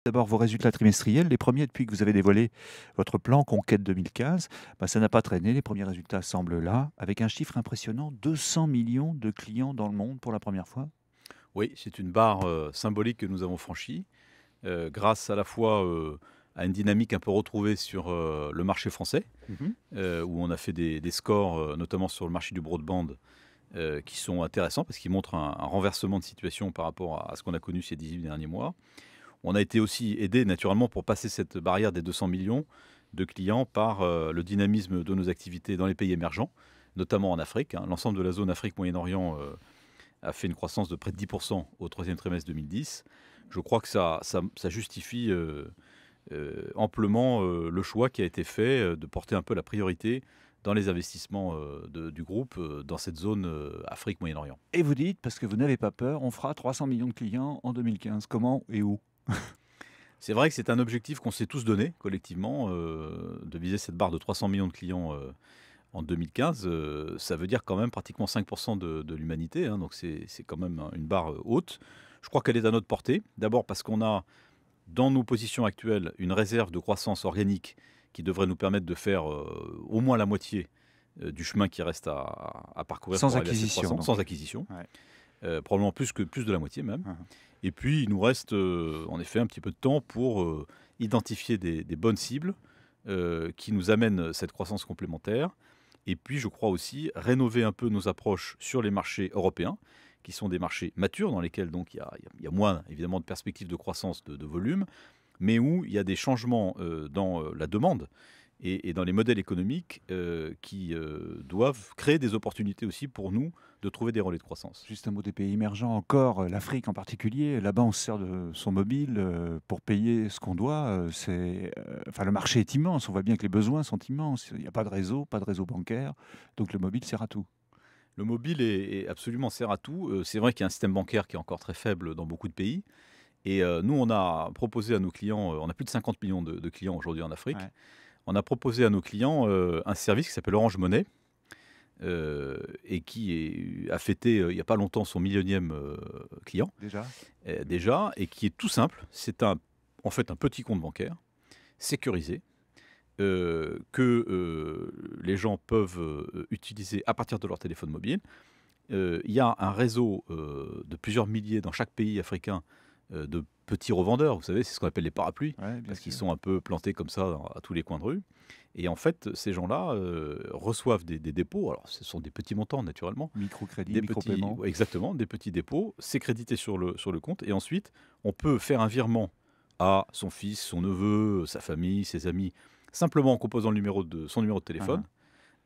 D'abord, vos résultats trimestriels, les premiers depuis que vous avez dévoilé votre plan Conquête 2015, ça n'a pas traîné. Les premiers résultats semblent là, avec un chiffre impressionnant, 200 millions de clients dans le monde pour la première fois. Oui, c'est une barre, symbolique que nous avons franchie, grâce à la fois, à une dynamique un peu retrouvée sur, le marché français, Mhm. où on a fait des scores, notamment sur le marché du broadband, qui sont intéressants parce qu'ils montrent un renversement de situation par rapport à ce qu'on a connu ces 18 derniers mois. On a été aussi aidé naturellement pour passer cette barrière des 200 millions de clients par, le dynamisme de nos activités dans les pays émergents, notamment en Afrique, hein. L'ensemble de la zone Afrique-Moyen-Orient, a fait une croissance de près de 10 au troisième trimestre 2010. Je crois que ça justifie, amplement, le choix qui a été fait, de porter un peu la priorité dans les investissements, du groupe, dans cette zone, Afrique-Moyen-Orient. Et vous dites, parce que vous n'avez pas peur, on fera 300 millions de clients en 2015. Comment et où? C'est vrai que c'est un objectif qu'on s'est tous donné collectivement, de viser cette barre de 300 millions de clients, en 2015. Ça veut dire quand même pratiquement 5 de l'humanité, hein, donc c'est quand même une barre, haute. Je crois qu'elle est à notre portée. D'abord parce qu'on a dans nos positions actuelles, une réserve de croissance organique qui devrait nous permettre de faire, au moins la moitié, du chemin qui reste à parcourir Sans pour arriver à cette acquisition, croissance, sans donc. acquisition, Ouais. probablement plus de la moitié même. Mhm. Et puis il nous reste, en effet un petit peu de temps pour, identifier des bonnes cibles, qui nous amènent cette croissance complémentaire. Et puis je crois aussi rénover un peu nos approches sur les marchés européens, qui sont des marchés matures dans lesquels donc il y a moins évidemment de perspectives de croissance de volume, mais où il y a des changements, dans, la demande et dans les modèles économiques, qui, doivent créer des opportunités aussi pour nous de trouver des relais de croissance. Juste un mot des pays émergents encore, l'Afrique en particulier. Là-bas, on se sert de son mobile pour payer ce qu'on doit. Enfin, le marché est immense. On voit bien que les besoins sont immenses. Il n'y a pas de réseau bancaire. Donc le mobile sert à tout. Le mobile est absolument sert à tout. C'est vrai qu'il y a un système bancaire qui est encore très faible dans beaucoup de pays et nous, on a proposé à nos clients, on a plus de 50 millions de clients aujourd'hui en Afrique. Ouais. On a proposé à nos clients, un service qui s'appelle Orange Money, et a fêté, il y a pas longtemps son millionième client, Déjà? déjà, et qui est tout simple. C'est en fait un petit compte bancaire sécurisé, les gens peuvent, utiliser à partir de leur téléphone mobile. Il y a un réseau, de plusieurs milliers dans chaque pays africain, de petits revendeurs. Vous savez, c'est ce qu'on appelle les parapluies, Ouais, bien parce qu'ils sûr. sont un peu plantés comme ça à tous les coins de rue. Et en fait, ces gens-là, reçoivent des dépôts. Alors ce sont des petits montants naturellement, Microcrédit, des petits, micro-paiement. ouais, exactement, des petits dépôts, c'est crédité sur le compte et ensuite on peut faire un virement à son fils, son neveu, sa famille, ses amis, simplement en composant son numéro de téléphone,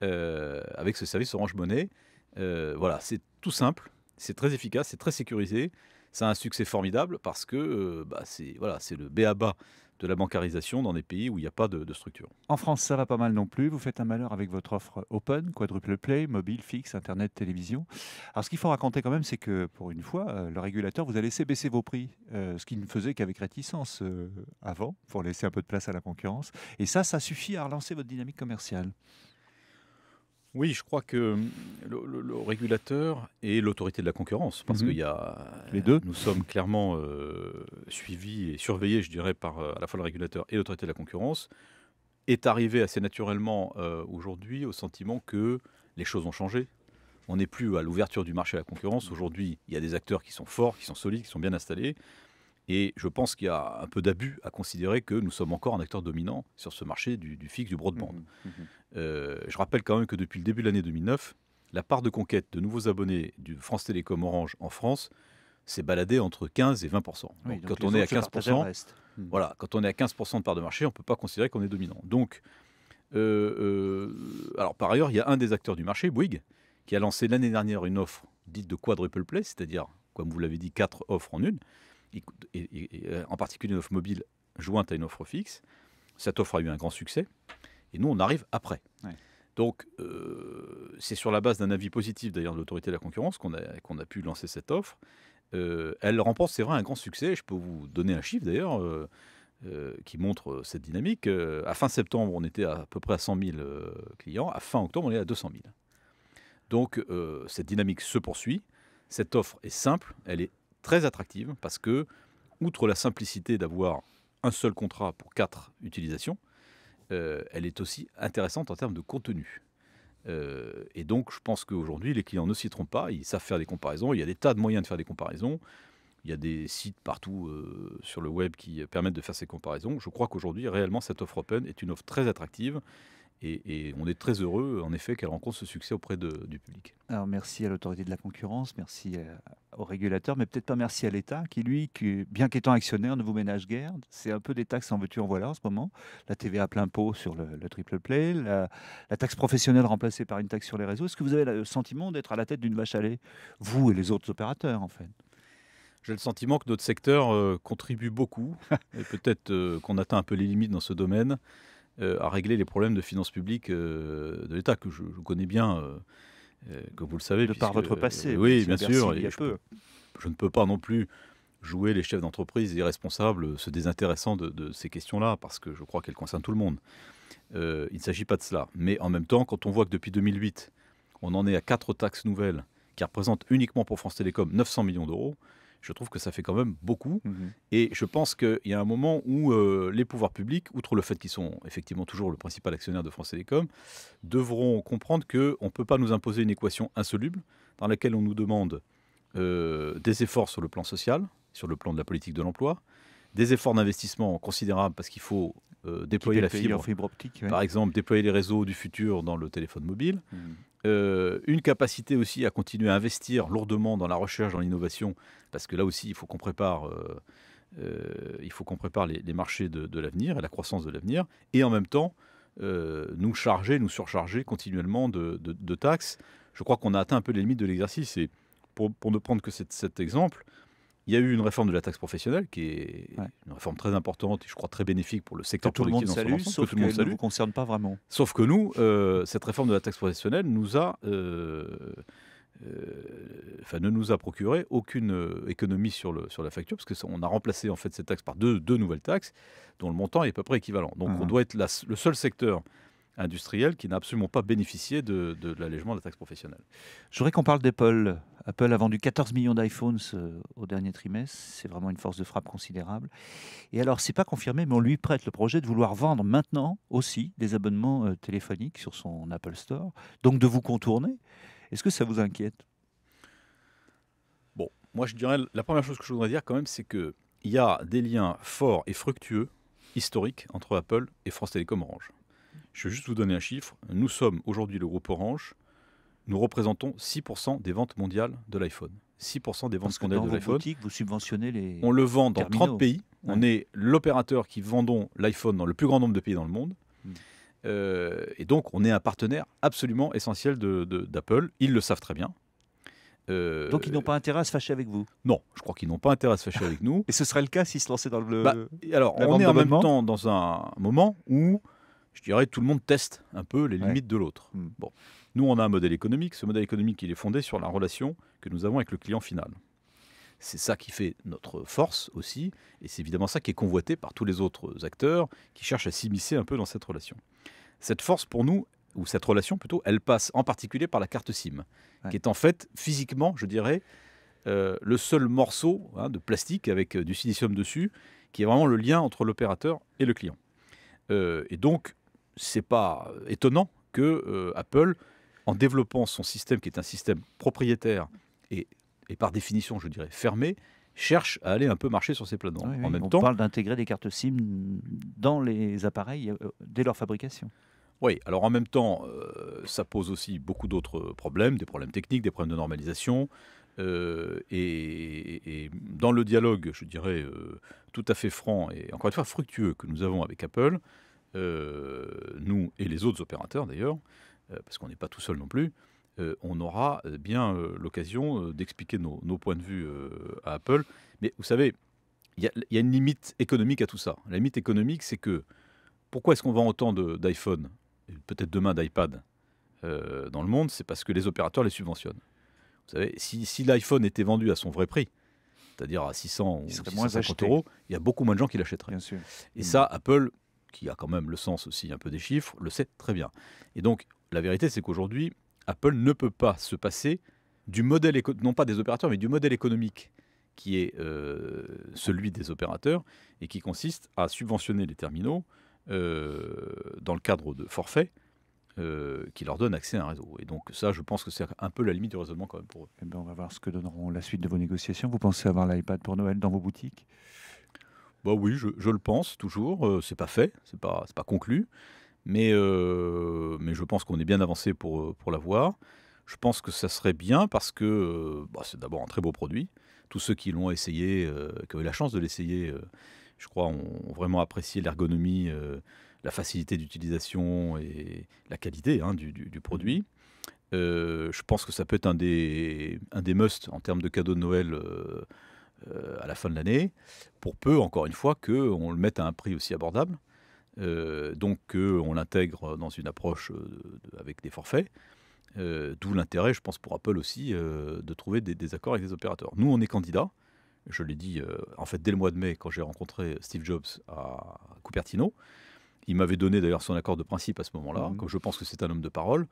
Uhum. avec ce service Orange Money. Voilà, c'est tout simple, c'est très efficace, c'est très sécurisé. Ça a un succès formidable parce que, c'est voilà, c'est le b.a.-ba de la bancarisation dans des pays où il n'y a pas de structure. En France, ça va pas mal non plus. Vous faites un malheur avec votre offre Open, quadruple play, mobile, fixe, internet, télévision. Alors, ce qu'il faut raconter quand même, c'est que pour une fois, le régulateur vous a laissé baisser vos prix, ce qui ne faisait qu'avec réticence avant, pour laisser un peu de place à la concurrence. Et ça suffit à relancer votre dynamique commerciale. Oui, je crois que, le régulateur et l'autorité de la concurrence, parce qu'il Mhm. y a Les deux. nous sommes clairement, suivis et surveillés, je dirais, par, à la fois le régulateur et l'autorité de la concurrence, est arrivé assez naturellement, aujourd'hui au sentiment que les choses ont changé. On n'est plus à l'ouverture du marché à la concurrence. Aujourd'hui, il y a des acteurs qui sont forts, qui sont solides, qui sont bien installés et je pense qu'il y a un peu d'abus à considérer que nous sommes encore un acteur dominant sur ce marché du fixe, du broadband. Mhm. Mhm. Je rappelle quand même que depuis le début de l'année 2009, la part de conquête de nouveaux abonnés du France Télécom Orange en France s'est baladée entre 15 et 20 Oui, Donc donc quand on les est à autres se 15 partageaient le reste. Mhm. voilà, quand on est à 15 de part de marché, on ne peut pas considérer qu'on est dominant. Donc, alors par ailleurs, il y a un des acteurs du marché, Bouygues, qui a lancé l'année dernière une offre dite de quadruple play, c'est-à-dire, comme vous l'avez dit, 4 offres en une, en particulier une offre mobile jointe à une offre fixe. Cette offre a eu un grand succès et nous, on arrive après. Ouais. Donc, c'est sur la base d'un avis positif d'ailleurs de l'autorité de la concurrence qu'on a pu lancer cette offre. Elle remporte, c'est vrai, un grand succès. Je peux vous donner un chiffre d'ailleurs qui montre cette dynamique. À fin septembre, on était à peu près à 100 000 clients. À fin octobre, on est à 200 000. Donc, cette dynamique se poursuit. Cette offre est simple, elle est très attractive parce que, outre la simplicité d'avoir un seul contrat pour 4 utilisations, elle est aussi intéressante en termes de contenu. Et donc, je pense qu'aujourd'hui, les clients ne s'y trompent pas, ils savent faire des comparaisons, il y a des tas de moyens de faire des comparaisons, il y a des sites partout sur le web qui permettent de faire ces comparaisons. Je crois qu'aujourd'hui, réellement, cette offre open est une offre très attractive et on est très heureux, en effet, qu'elle rencontre ce succès auprès du public. Alors merci à l'autorité de la concurrence, merci au régulateur, mais peut-être pas merci à l'État qui, lui, bien qu'étant actionnaire, ne vous ménage guère. C'est un peu des taxes en veux-tu en voilà en ce moment. La TVA à plein pot sur le triple play, la taxe professionnelle remplacée par une taxe sur les réseaux. Est-ce que vous avez le sentiment d'être à la tête d'une vache à lait, vous et les autres opérateurs en fait? J'ai le sentiment que notre secteur contribue beaucoup, et peut-être qu'on atteint un peu les limites dans ce domaine, à régler les problèmes de finances publiques de l'État, que je connais bien, comme vous le savez. De par votre passé, oui, bien sûr. Il y a peu. Je ne peux pas non plus jouer les chefs d'entreprise irresponsables, se désintéressant de ces questions-là, parce que je crois qu'elles concernent tout le monde. Il ne s'agit pas de cela. Mais en même temps, quand on voit que depuis 2008, on en est à 4 taxes nouvelles qui représentent uniquement pour France Télécom 900 millions d'euros, je trouve que ça fait quand même beaucoup. Et je pense qu'il y a un moment où les pouvoirs publics, outre le fait qu'ils sont effectivement toujours le principal actionnaire de France Télécom, devront comprendre qu'on ne peut pas nous imposer une équation insoluble dans laquelle on nous demande des efforts sur le plan social, sur le plan de la politique de l'emploi, des efforts d'investissement considérables parce qu'il faut déployer la fibre optique, par exemple, déployer les réseaux du futur dans le téléphone mobile, une capacité aussi à continuer à investir lourdement dans la recherche, dans l'innovation, parce que là aussi, il faut qu'on prépare, les marchés de l'avenir et la croissance de l'avenir, et en même temps, nous surcharger continuellement de taxes. Je crois qu'on a atteint un peu les limites de l'exercice, et pour ne prendre que cet exemple, il y a eu une réforme de la taxe professionnelle qui est une réforme très importante et je crois très bénéfique pour le secteur productif dans son ensemble. Sauf qu'elle ne vous concerne pas vraiment. Sauf que nous, cette réforme de la taxe professionnelle ne nous a procuré aucune économie sur la facture, parce qu'on a remplacé en fait cette taxe par deux nouvelles taxes dont le montant est à peu près équivalent. Donc on doit être le seul secteur industriel qui n'a absolument pas bénéficié de l'allègement de la taxe professionnelle. Je voudrais qu'on parle d'Apple. Apple a vendu 14 millions d'iPhones au dernier trimestre. C'est vraiment une force de frappe considérable. Et alors, c'est pas confirmé, mais on lui prête le projet de vouloir vendre maintenant aussi des abonnements téléphoniques sur son Apple Store. Donc de vous contourner. Est-ce que ça vous inquiète? Bon, moi je dirais, la première chose que je voudrais dire quand même, c'est qu'il y a des liens forts et fructueux, historiques, entre Apple et France Télécom Orange. Je vais juste vous donner un chiffre. Nous sommes aujourd'hui le groupe Orange. Nous représentons 6% des ventes mondiales de l'iPhone. 6% des ventes mondiales de l'iPhone. Boutiques, vous subventionnez les On le vend dans terminaux. 30 pays. Ouais. On est l'opérateur qui vendons l'iPhone dans le plus grand nombre de pays dans le monde. Et donc, on est un partenaire absolument essentiel d'Apple. Ils le savent très bien. Donc, ils n'ont pas intérêt à se fâcher avec vous? Non, je crois qu'ils n'ont pas intérêt à se fâcher avec nous. Et ce serait le cas s'ils se lançaient dans le... alors, on est en même temps dans un moment où, je dirais, tout le monde teste un peu les limites de l'autre. Bon. Nous, on a un modèle économique. Ce modèle économique, il est fondé sur la relation que nous avons avec le client final. C'est ça qui fait notre force aussi, et c'est évidemment ça qui est convoité par tous les autres acteurs qui cherchent à s'immiscer un peu dans cette relation. Cette force pour nous, ou cette relation plutôt, elle passe en particulier par la carte SIM, qui est en fait physiquement, je dirais, le seul morceau de plastique avec du silicium dessus, qui est vraiment le lien entre l'opérateur et le client. Et donc, c'est pas étonnant que Apple, en développant son système, qui est un système propriétaire et par définition, je dirais, fermé, cherche à aller un peu marcher sur ses plates-bandes. En même temps, on parle d'intégrer des cartes SIM dans les appareils dès leur fabrication. Oui, alors en même temps, ça pose aussi beaucoup d'autres problèmes, des problèmes techniques, des problèmes de normalisation. Et dans le dialogue, je dirais, tout à fait franc et encore une fois fructueux que nous avons avec Apple, nous et les autres opérateurs d'ailleurs, parce qu'on n'est pas tout seul non plus, on aura bien l'occasion d'expliquer nos points de vue à Apple. Mais vous savez, il y a une limite économique à tout ça. La limite économique, c'est que pourquoi est-ce qu'on vend autant d'iPhone, et peut-être demain d'iPad dans le monde? C'est parce que les opérateurs les subventionnent. Vous savez, si l'iPhone était vendu à son vrai prix, c'est-à-dire à 600 ou 650 euros, il y a beaucoup moins de gens qui l'achèteraient. Bien sûr. Et ça, Apple, qui a quand même le sens aussi un peu des chiffres, le sait très bien. Et donc, la vérité, c'est qu'aujourd'hui, Apple ne peut pas se passer du modèle, non pas des opérateurs, mais du modèle économique qui est celui des opérateurs et qui consiste à subventionner les terminaux dans le cadre de forfaits qui leur donnent accès à un réseau. Et donc ça, je pense que c'est un peu la limite du raisonnement quand même pour eux. Eh ben, on va voir ce que donneront la suite de vos négociations. Vous pensez avoir l'iPad pour Noël dans vos boutiques? Bah oui, je le pense toujours. C'est pas fait, c'est pas conclu, mais je pense qu'on est bien avancé pour l'avoir. Je pense que ça serait bien parce que bah, c'est d'abord un très beau produit. Tous ceux qui l'ont essayé, qui ont eu la chance de l'essayer, je crois, ont vraiment apprécié l'ergonomie, la facilité d'utilisation et la qualité hein, du produit. Je pense que ça peut être un des must en termes de cadeaux de Noël à la fin de l'année, pour peu, encore une fois, qu'on le mette à un prix aussi abordable, donc qu'on l'intègre dans une approche avec des forfaits, d'où l'intérêt, je pense, pour Apple aussi, de trouver des accords avec des opérateurs. Nous, on est candidat, je l'ai dit, en fait, dès le mois de mai, quand j'ai rencontré Steve Jobs à Cupertino. Il m'avait donné d'ailleurs son accord de principe à ce moment-là, comme je pense que c'est un homme de parole.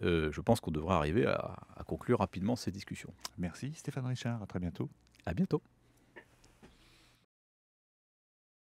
Je pense qu'on devrait arriver à conclure rapidement ces discussions. Merci Stéphane Richard, à très bientôt. À bientôt.